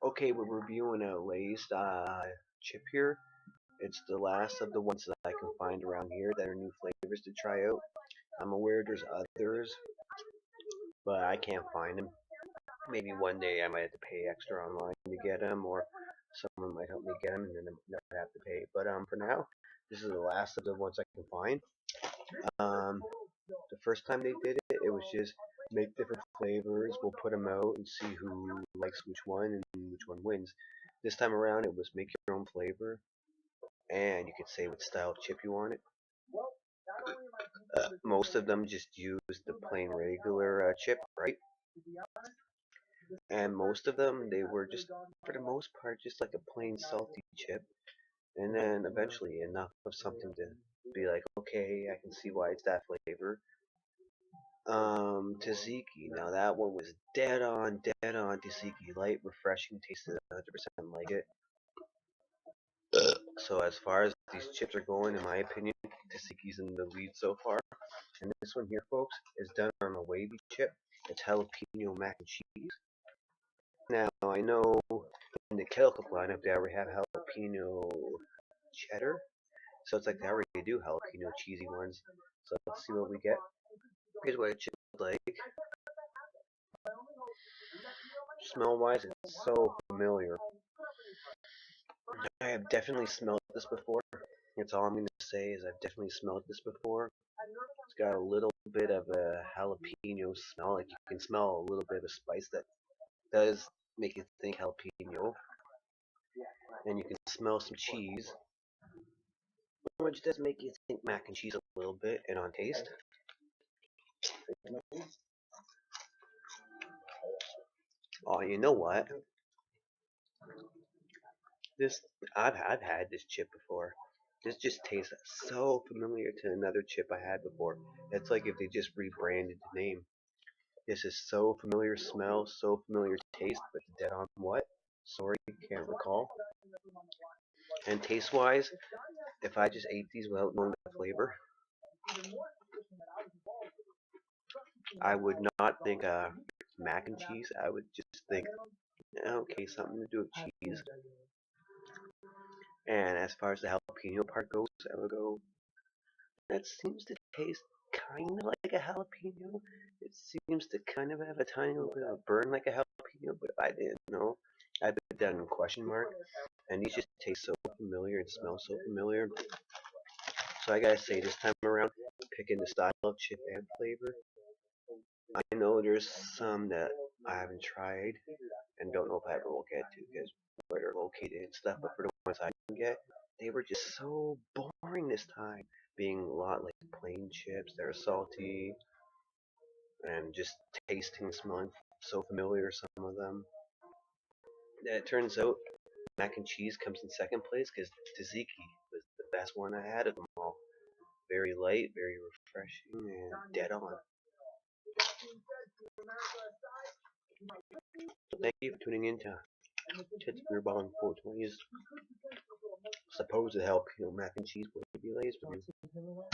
Okay, we're reviewing a Lay's chip here. It's the last of the ones that I can find around here that are new flavors to try out. I'm aware there's others, but I can't find them. Maybe one day I might have to pay extra online to get them, or someone might help me get them, and then I never have to pay. But for now, this is the last of the ones I can find. Um, the first time they did it, it was just make different flavors. We'll put them out and see who likes which one and which one wins. This time around, it was make your own flavor, and you could say what style of chip you wanted. Most of them just used the plain regular chip, right? And most of them, they were just, for the most part, just like a plain salty chip. And then eventually enough of something to be like, okay, I can see why it's that flavor. Tzatziki. Now that one was dead on tzatziki. Light, refreshing, tasted 100% like it. So as far as these chips are going, in my opinion, Tasseki's in the lead so far. And this one here, folks, is done on a wavy chip. It's jalapeno mac and cheese. Now, I know in the kettle cook lineup they already have jalapeno cheddar. So it's like they already do jalapeno cheesy ones. So let's see what we get. Here's what it chip looks like. Smell wise, it's so familiar. I have definitely smelled this before. That's all I'm going to say is I've definitely smelled this before. It's got a little bit of a jalapeno smell. Like you can smell a little bit of spice that does make you think jalapeno. And you can smell some cheese, which does make you think mac and cheese a little bit. And on taste, oh, you know what? This I've had this chip before. This just tastes so familiar to another chip I had before. It's like if they just rebranded the name. This is so familiar smell, so familiar taste, but dead on what? Sorry, can't recall. And taste wise, if I just ate these without knowing the flavor, I would not think mac and cheese. I would just think, okay, something to do with cheese. And as far as the jalapeno part goes, I would go, that seems to taste kind of like a jalapeno. It seems to kind of have a tiny little bit of a burn like a jalapeno, but I didn't know. I put that in question mark. And these just taste so familiar and smell so familiar. So I gotta say, this time around, picking the style of chip and flavor, I know there's some that I haven't tried and don't know if I ever will get to because where they're located and stuff. But for the ones I can get, they were just so boring this time. Being a lot like plain chips, they're salty and just tasting, smelling so familiar. Some of them. And it turns out mac and cheese comes in second place because tzatziki was the best one I had of them all. Very light, very refreshing, and dead on. So thank you for tuning in to Tits Beer Bong 420's supposed help, mac and cheese with lays review.